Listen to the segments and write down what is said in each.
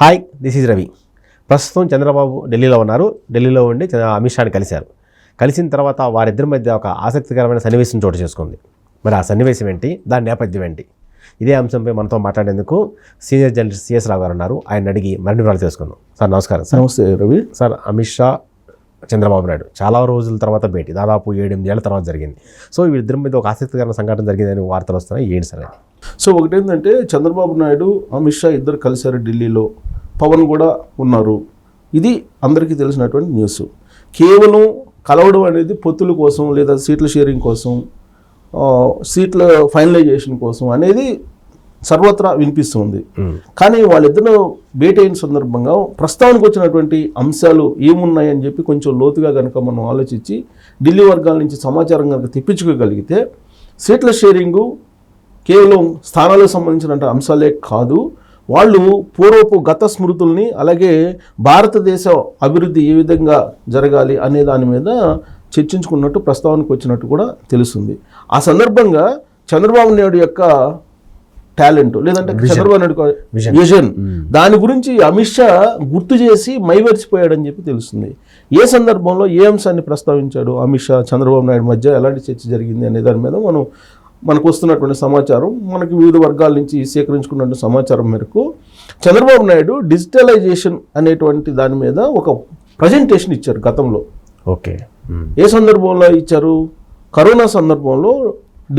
Hi, this is Ravi. ప్రస్తుతం చంద్రబాబు ఢిల్లీలో ఉన్నారు. ఢిల్లీలో ఉండి అమిత్ షాని కలిశారు. కలిసిన తర్వాత వారిద్దరి మధ్య ఒక ఆసక్తికరమైన సన్నివేశం చోటు చేసుకుంది. మరి ఆ సన్నివేశం ఏంటి, దాని నేపథ్యం ఏంటి? ఇదే అంశంపై మనతో మాట్లాడేందుకు సీనియర్ జర్నలిస్ట్ సిఎస్ రావు గారు ఉన్నారు. ఆయన అడిగి మరిన్ని వివరాలు తెలుసుకుందాం. సార్ నమస్కారం. సార్ నమస్తే రవి. సార్, అమిత్ షా చంద్రబాబు నాయుడు చాలా రోజుల తర్వాత భేటీ, దాదాపు 7-8 ఏళ్ల తర్వాత జరిగింది. సో వీళ్ళిద్దరి మీద ఒక ఆసక్తికరమైన సంఘటన జరిగిందని వార్తలు వస్తున్నాయి. ఏంటి సార్? సో ఒకటేంటంటే చంద్రబాబు నాయుడు అమిత్ షా ఇద్దరు కలిశారు ఢిల్లీలో. పవన్ కూడా ఉన్నారు. ఇది అందరికీ తెలిసినటువంటి న్యూస్. కేవలం కలవడం అనేది పొత్తుల కోసం లేదా సీట్ల షేరింగ్ కోసం, సీట్ల ఫైనలైజేషన్ కోసం అనేది సర్వత్రా వినిపిస్తుంది. కానీ వాళ్ళిద్దరూ భేటీ అయిన సందర్భంగా ప్రస్తావనకు వచ్చినటువంటి అంశాలు ఏమున్నాయని చెప్పి కొంచెం లోతుగా కనుక మనం ఆలోచించి ఢిల్లీ వర్గాల నుంచి సమాచారం కనుక తెప్పించుకోగలిగితే సీట్ల షేరింగు కేవలం స్థానాలకు సంబంధించిన అంశాలే కాదు, వాళ్ళు పూర్వపు గత స్మృతుల్ని, అలాగే భారతదేశ అభివృద్ధి ఏ విధంగా జరగాలి అనే దాని మీద చర్చించుకున్నట్టు ప్రస్తావనకు వచ్చినట్టు కూడా తెలుస్తుంది. ఆ సందర్భంగా చంద్రబాబు నాయుడు యొక్క టాలెంట్ లేదంటే చంద్రబాబు నాయుడు విజన్, దాని గురించి అమిత్ షా గుర్తు చేసి మైమరిచిపోయాడని చెప్పి తెలుస్తుంది. ఏ సందర్భంలో ఏ అంశాన్ని ప్రస్తావించాడు అమిత్ షా చంద్రబాబు నాయుడు మధ్య ఎలాంటి చర్చ జరిగింది అనే దాని మీద మనకు వస్తున్నటువంటి సమాచారం, మనకి వివిధ వర్గాల నుంచి సేకరించుకున్న సమాచారం మేరకు చంద్రబాబు నాయుడు డిజిటలైజేషన్ అనేటువంటి దాని మీద ఒక ప్రజెంటేషన్ ఇచ్చారు గతంలో. ఓకే, ఏ సందర్భంలో ఇచ్చారు? కరోనా సందర్భంలో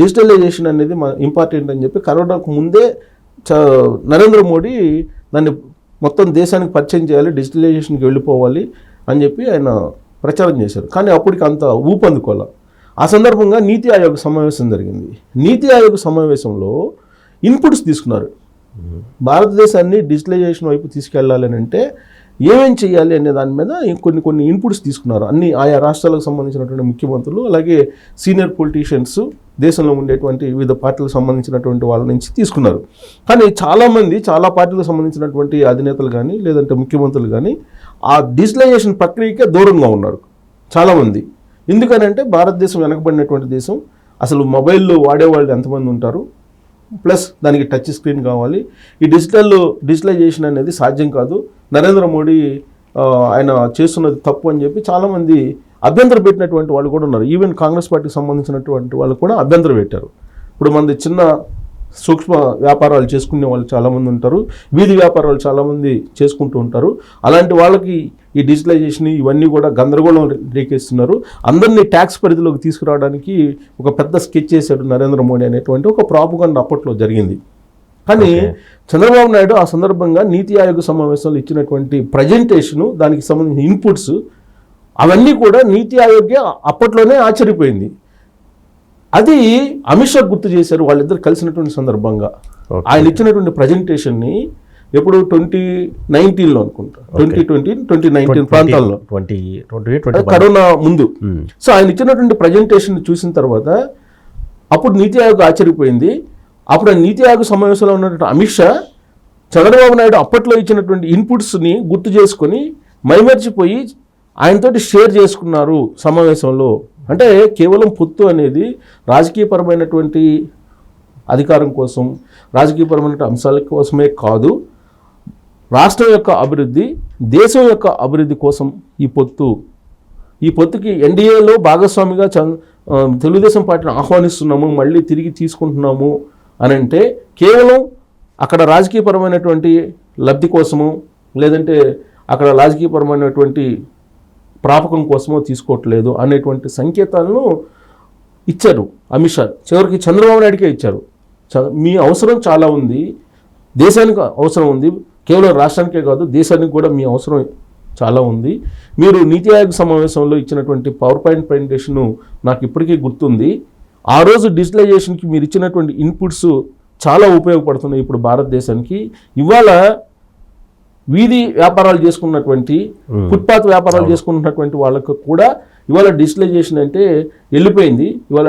డిజిటలైజేషన్ అనేది ఇంపార్టెంట్ అని చెప్పి కరోనాకు ముందే నరేంద్ర మోడీ దాన్ని మొత్తం దేశానికి పరిచయం చేయాలి, డిజిటలైజేషన్కి వెళ్ళిపోవాలి అని చెప్పి ఆయన ప్రచారం చేశారు. కానీ అప్పటికి అంత ఊపందుకోవాలి. ఆ సందర్భంగా నీతి ఆయోగ్ సమావేశం జరిగింది. నీతి ఆయోగ్ సమావేశంలో ఇన్పుట్స్ తీసుకున్నారు. భారతదేశాన్ని డిజిటలైజేషన్ వైపు తీసుకెళ్లాలని అంటే ఏమేం చేయాలి అనే దాని మీద కొన్ని ఇన్పుట్స్ తీసుకున్నారు. అన్ని ఆయా రాష్ట్రాలకు సంబంధించినటువంటి ముఖ్యమంత్రులు, అలాగే సీనియర్ పొలిటీషియన్స్, దేశంలో ఉండేటువంటి వివిధ పార్టీలకు సంబంధించినటువంటి వాళ్ళ నుంచి తీసుకున్నారు. కానీ చాలామంది చాలా పార్టీలకు సంబంధించినటువంటి అధినేతలు కానీ లేదంటే ముఖ్యమంత్రులు కానీ ఆ డిజిటలైజేషన్ ప్రక్రియకే దూరంగా ఉన్నారు చాలామంది. ఎందుకనంటే భారతదేశం వెనకబడినటువంటి దేశం, అసలు మొబైల్లో వాడేవాళ్ళు ఎంతమంది ఉంటారు, ప్లస్ దానికి టచ్ స్క్రీన్ కావాలి. ఈ డిజిటలైజేషన్ అనేది సాధ్యం కాదు, నరేంద్ర మోడీ ఆయన చేస్తున్నది తప్పు అని చెప్పి చాలామంది అభ్యంతరం పెట్టినటువంటి వాళ్ళు కూడా ఉన్నారు. ఈవెన్ కాంగ్రెస్ పార్టీకి సంబంధించినటువంటి వాళ్ళు కూడా అభ్యంతరం పెట్టారు. ఇప్పుడు మనది చిన్న సూక్ష్మ వ్యాపారాలు చేసుకునే వాళ్ళు చాలామంది ఉంటారు, వీధి వ్యాపారాలు చాలామంది చేసుకుంటూ ఉంటారు. అలాంటి వాళ్ళకి ఈ డిజిటలైజేషన్ ఇవన్నీ కూడా గందరగోళం రేకేస్తున్నారు. అందరినీ ట్యాక్స్ పరిధిలోకి తీసుకురావడానికి ఒక పెద్ద స్కెచ్ చేశాడు నరేంద్ర మోడీ అనేటువంటి ఒక ప్రాపగండా అప్పట్లో జరిగింది. కానీ చంద్రబాబు నాయుడు ఆ సందర్భంగా నీతి ఆయోగ్ సమావేశంలో ఇచ్చినటువంటి ప్రజెంటేషను, దానికి సంబంధించిన ఇన్పుట్స్ అవన్నీ కూడా నీతి ఆయోగే అప్పట్లోనే ఆశ్చర్యపోయింది. అది అమిత్ షా గుర్తు చేశారు వాళ్ళిద్దరు కలిసినటువంటి సందర్భంగా. ఆయన ఇచ్చినటువంటి ప్రజెంటేషన్ని ఎప్పుడు 2019లో అనుకుంటా, 2019 ప్రాంతాల్లో, కరోనా ముందు. సో ఆయన ఇచ్చినటువంటి ప్రజెంటేషన్ చూసిన తర్వాత అప్పుడు నీతి ఆయోగ్ ఆశ్చర్యపోయింది. అప్పుడు ఆ నీతి ఆయోగ్ సమావేశంలో ఉన్నటువంటి అమిత్ షా చంద్రబాబు నాయుడు అప్పట్లో ఇచ్చినటువంటి ఇన్పుట్స్ని గుర్తు చేసుకొని మైమర్చిపోయి ఆయనతోటి షేర్ చేసుకున్నారు సమావేశంలో. అంటే కేవలం పొత్తు అనేది రాజకీయపరమైనటువంటి అధికారం కోసం, రాజకీయపరమైన అంశాల కోసమే కాదు, రాష్ట్రం యొక్క అభివృద్ధి, దేశం యొక్క అభివృద్ధి కోసం ఈ పొత్తుకి ఎన్డీఏలో భాగస్వామిగా తెలుగుదేశం పార్టీని ఆహ్వానిస్తున్నాము, మళ్ళీ తిరిగి తీసుకుంటున్నాము అని అంటే కేవలం అక్కడ రాజకీయపరమైనటువంటి లబ్ధి కోసము లేదంటే అక్కడ రాజకీయపరమైనటువంటి ప్రాపకం కోసమో తీసుకోవట్లేదు అనేటువంటి సంకేతాలను ఇచ్చారు అమిత్ షా. చివరికి చంద్రబాబు నాయుడికే ఇచ్చారు. మీ అవసరం చాలా ఉంది, దేశానికి అవసరం ఉంది, కేవలం రాష్ట్రానికే కాదు దేశానికి కూడా మీ అవసరం చాలా ఉంది. మీరు నీతి ఆయోగ్ సమావేశంలో ఇచ్చినటువంటి పవర్ పాయింట్ ప్రజెంటేషను నాకు ఇప్పటికీ గుర్తుంది. ఆ రోజు డిజిటలైజేషన్కి మీరు ఇచ్చినటువంటి ఇన్పుట్స్ చాలా ఉపయోగపడుతున్నాయి ఇప్పుడు భారతదేశానికి. ఇవాళ వీధి వ్యాపారాలు చేసుకున్నటువంటి, ఫుట్పాత్ వ్యాపారాలు చేసుకున్నటువంటి వాళ్ళకు కూడా ఇవాళ డిజిటలైజేషన్ అంటే వెళ్ళిపోయింది. ఇవాళ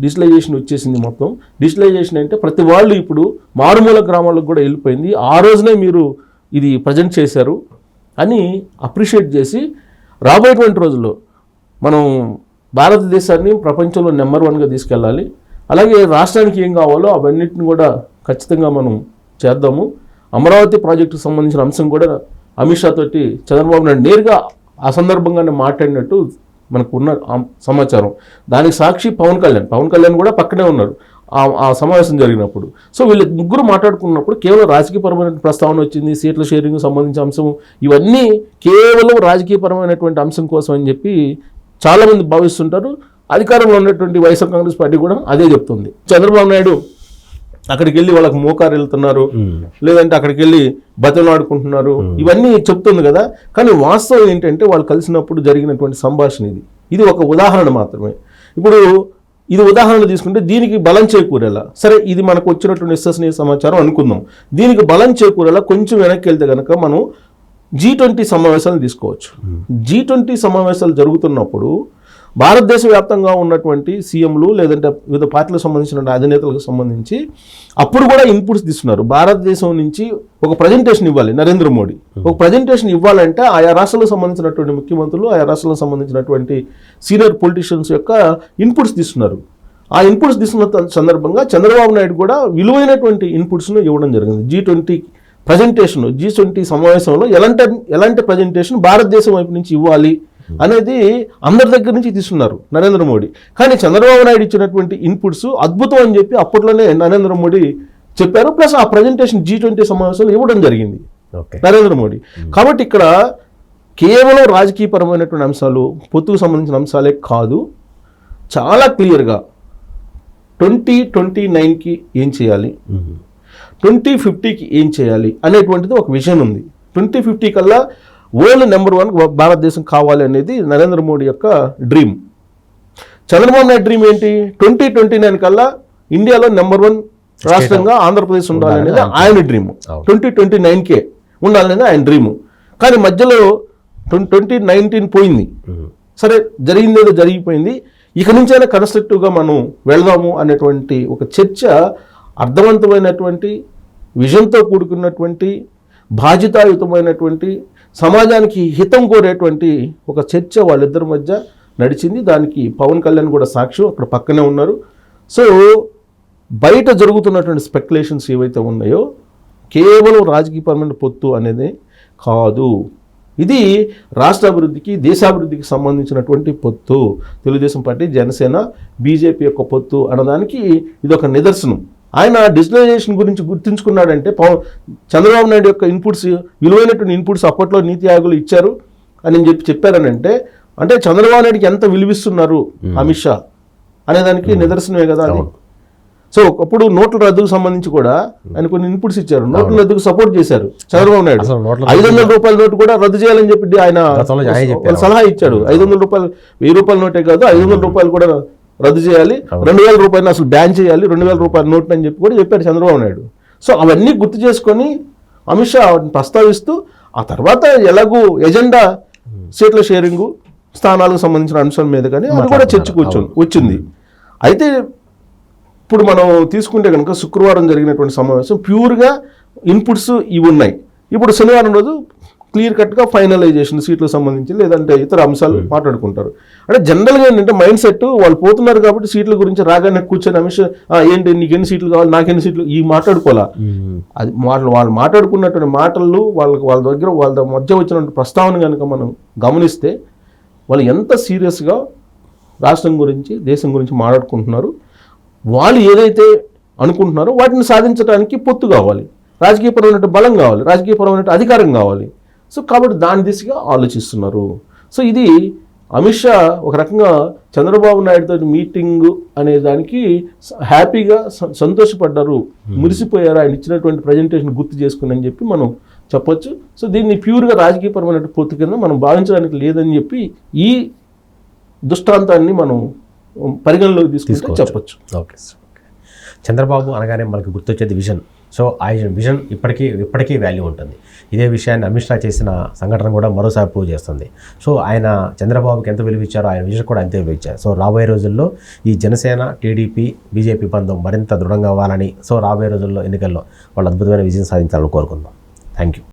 డిజిటలైజేషన్ వచ్చేసింది. మొత్తం డిజిటలైజేషన్ అంటే ప్రతి వాళ్ళు ఇప్పుడు మారుమూల గ్రామాలకు కూడా వెళ్ళిపోయింది. ఆ రోజునే మీరు ఇది ప్రజెంట్ చేశారు అని అప్రిషియేట్ చేసి రాబోయేటువంటి రోజుల్లో మనం భారతదేశాన్ని ప్రపంచంలో నెంబర్ 1గా తీసుకెళ్ళాలి. అలాగే రాష్ట్రానికి ఏం కావాలో అవన్నిటిని కూడా ఖచ్చితంగా మనం చేద్దాము. అమరావతి ప్రాజెక్టుకు సంబంధించిన అంశం కూడా అమిత్ షా తోటి చంద్రబాబు నాయుడు నేరుగా ఆ సందర్భంగానే మాట్లాడినట్టు మనకు ఉన్న సమాచారం. దానికి సాక్షి పవన్ కళ్యాణ్ కూడా పక్కనే ఉన్నారు ఆ సమావేశం జరిగినప్పుడు. సో వీళ్ళు ముగ్గురు మాట్లాడుకున్నప్పుడు కేవలం రాజకీయపరమైన ప్రస్తావన వచ్చింది, సీట్ల షేరింగ్ సంబంధించిన అంశం, ఇవన్నీ కేవలం రాజకీయపరమైనటువంటి అంశం కోసం అని చెప్పి చాలామంది భావిస్తుంటారు. అధికారంలో ఉన్నటువంటి వైఎస్ఆర్ కాంగ్రెస్ పార్టీ కూడా అదే చెప్తుంది. చంద్రబాబు నాయుడు అక్కడికి వెళ్ళి వాళ్ళకి మోకారు వెళ్తున్నారు, లేదంటే అక్కడికి వెళ్ళి బతిలాడుకుంటున్నారు, ఇవన్నీ చెప్తుంది కదా. కానీ వాస్తవం ఏంటంటే వాళ్ళు కలిసినప్పుడు జరిగినటువంటి సంభాషణ ఇది ఒక ఉదాహరణ మాత్రమే. ఇప్పుడు ఇది ఉదాహరణ తీసుకుంటే దీనికి బలం చేకూరేలా, సరే ఇది మనకు వచ్చినటువంటి విశ్వసనీయ సమాచారం అనుకుందాం, దీనికి బలం చేకూరేలా కొంచెం వెనక్కి వెళ్తే కనుక మనం G20 సమావేశాలను తీసుకోవచ్చు. G20 సమావేశాలు జరుగుతున్నప్పుడు భారతదేశ వ్యాప్తంగా ఉన్నటువంటి సీఎంలు లేదంటే వివిధ పార్టీలకు సంబంధించిన అధినేతలకు సంబంధించి అప్పుడు కూడా ఇన్పుట్స్ తీసుకున్నారు. భారతదేశం నుంచి ఒక ప్రజెంటేషన్ ఇవ్వాలి నరేంద్ర మోడీ. ఒక ప్రజెంటేషన్ ఇవ్వాలంటే ఆయా రాష్ట్రాలకు సంబంధించినటువంటి ముఖ్యమంత్రులు, ఆయా రాష్ట్రాలకు సంబంధించినటువంటి సీనియర్ పొలిటీషియన్స్ యొక్క ఇన్పుట్స్ తీసుకున్నారు. ఆ ఇన్పుట్స్ తీసుకున్న సందర్భంగా చంద్రబాబు నాయుడు కూడా విలువైనటువంటి ఇన్పుట్స్ను ఇవ్వడం జరిగింది. G20 ప్రజెంటేషన్, G20 సమావేశంలో ఎలాంటి ప్రజెంటేషన్ భారతదేశం వైపు నుంచి ఇవ్వాలి అనేది అందరి దగ్గర నుంచి తీసుకున్నారు నరేంద్ర మోడీ. కానీ చంద్రబాబు నాయుడు ఇచ్చినటువంటి ఇన్పుట్స్ అద్భుతం అని చెప్పి అప్పట్లోనే నరేంద్ర మోడీ చెప్పారు. ప్లస్ ఆ ప్రజెంటేషన్ G20 సమావేశంలో ఇవ్వడం జరిగింది నరేంద్ర మోడీ. కాబట్టి ఇక్కడ కేవలం రాజకీయపరమైనటువంటి అంశాలు, పొత్తుకు సంబంధించిన అంశాలే కాదు, చాలా క్లియర్గా 2029కి ఏం చేయాలి, 2050కి ఏం చేయాలి అనేటువంటిది ఒక విజన్ ఉంది. 2050 కల్లా వరల్డ్ నెంబర్ 1 భారతదేశం కావాలి అనేది నరేంద్ర మోడీ యొక్క డ్రీమ్. చంద్రబాబు నాయుడు డ్రీమ్ ఏంటి? 2029 కల్లా ఇండియాలో నెంబర్ 1 రాష్ట్రంగా ఆంధ్రప్రదేశ్ ఉండాలనేది ఆయన డ్రీమ్. 2029కే ఉండాలనేది ఆయన డ్రీమ్. కానీ మధ్యలో 2019 పోయింది. సరే, జరిగిందేదో జరిగిపోయింది, ఇక నుంచైనా కన్స్ట్రక్టివ్గా మనం వెళదాము అనేటువంటి ఒక చర్చ, అర్థవంతమైనటువంటి విజన్తో కూడుకున్నటువంటి బాధ్యతాయుతమైనటువంటి సమాజానికి హితం కోరేటువంటి ఒక చర్చ వాళ్ళిద్దరి మధ్య నడిచింది. దానికి పవన్ కళ్యాణ్ కూడా సాక్ష్యం, అక్కడ పక్కనే ఉన్నారు. సో బయట జరుగుతున్నటువంటి స్పెక్యులేషన్స్ ఏవైతే ఉన్నాయో కేవలం రాజకీయపరమైన పొత్తు అనేది కాదు, ఇది రాష్ట్ర అభివృద్ధికి, దేశాభివృద్ధికి సంబంధించినటువంటి పొత్తు. తెలుగుదేశం పార్టీ, జనసేన, బీజేపీ యొక్క పొత్తు అన్నదానికి ఇది ఒక నిదర్శనం. ఆయన డిజిటలైజేషన్ గురించి గుర్తుంచుకున్నాడంటే చంద్రబాబు నాయుడు యొక్క ఇన్పుట్స్, విలువైనటువంటి ఇన్పుట్స్ అప్పట్లో నీతి ఆయోగులు ఇచ్చారు అని చెప్పారనంటే అంటే చంద్రబాబు నాయుడికి ఎంత విలువిస్తున్నారు అమిత్ షా అనేదానికి నిదర్శనమే కదా అది. సో అప్పుడు నోట్ల రద్దుకు సంబంధించి కూడా ఆయన కొన్ని ఇన్పుట్స్ ఇచ్చారు, నోట్ల రద్దుకు సపోర్ట్ చేశారు చంద్రబాబు నాయుడు. 500 రూపాయల నోటు కూడా రద్దు చేయాలని చెప్పి ఆయన సలహా ఇచ్చాడు. 500 రూపాయలు, 1000 రూపాయల నోటే కాదు, 500 రూపాయలు కూడా రద్దు చేయాలి, 2000 రూపాయలు అసలు బ్యాన్ చేయాలి, 2000 రూపాయల నోట్ అని చెప్పి కూడా చెప్పారు చంద్రబాబు నాయుడు. సో అవన్నీ గుర్తు చేసుకొని అమిత్ షా ప్రస్తావిస్తూ ఆ తర్వాత ఎలాగూ ఎజెండా సీట్ల షేరింగు, స్థానాలకు సంబంధించిన అంశం మీద కానీ అది కూడా చర్చకు వచ్చింది. అయితే ఇప్పుడు మనం తీసుకుంటే కనుక శుక్రవారం జరిగినటువంటి సమావేశం ప్యూర్గా ఇన్పుట్స్ ఇవి ఉన్నాయి. ఇప్పుడు శనివారం రోజు క్లియర్ కట్గా ఫైనలైజేషన్, సీట్లకు సంబంధించి లేదంటే ఇతర అంశాలు మాట్లాడుకుంటారు. అంటే జనరల్గా ఏంటంటే మైండ్ సెట్ వాళ్ళు పోతున్నారు కాబట్టి సీట్ల గురించి రాగానే కూర్చొని అమిత్ ఏంటి నీకు ఎన్ని సీట్లు కావాలి, నాకెన్ని సీట్లు, ఈ మాట్లాడుకోవాలా. అది వాళ్ళు మాట్లాడుకున్నటువంటి మాటలు, వాళ్ళ దగ్గర వాళ్ళ మధ్య వచ్చినటువంటి ప్రస్తావన కనుక మనం గమనిస్తే వాళ్ళు ఎంత సీరియస్గా రాష్ట్రం గురించి, దేశం గురించి మాట్లాడుకుంటున్నారు. వాళ్ళు ఏదైతే అనుకుంటున్నారో వాటిని సాధించడానికి పొత్తు కావాలి, రాజకీయపరమైన బలం కావాలి, రాజకీయపరమైన అధికారం కావాలి. సో కాబట్టి దాని దిశగా ఆలోచిస్తున్నారు. సో ఇది అమిత్ షా ఒక రకంగా చంద్రబాబు నాయుడుతో మీటింగ్ అనే దానికి హ్యాపీగా సంతోషపడ్డారు, మురిసిపోయారు, ఆయన ఇచ్చినటువంటి ప్రజెంటేషన్ గుర్తు చేసుకుని అని చెప్పి మనం చెప్పొచ్చు. సో దీన్ని ప్యూర్గా రాజకీయపరమైన పొత్తు కింద మనం భావించడానికి లేదని చెప్పి ఈ దృష్టాంతాన్ని మనం పరిగణలోకి తీసుకుంటే చెప్పొచ్చు. ఓకే, చంద్రబాబు అనగానే మనకు గుర్తొచ్చేది విజన్. సో ఆ విజన్ ఇప్పటికీ వాల్యూ ఉంటుంది. ఇదే విషయాన్ని అమిత్ షా చేసిన సంఘటన కూడా మరోసారి ప్రూవ్ చేస్తుంది. సో ఆయన చంద్రబాబుకి ఎంత విలువ ఇచ్చారో ఆయన విజన్ కూడా అంతే విలువ ఇచ్చారు. సో రాబోయే రోజుల్లో ఈ జనసేన, టీడీపీ, బీజేపీ బంధం మరింత దృఢంగా అవ్వాలని, సో రాబోయే రోజుల్లో ఎన్నికల్లో వాళ్ళు అద్భుతమైన విజయం సాధించాలని కోరుకుందాం. Thank you.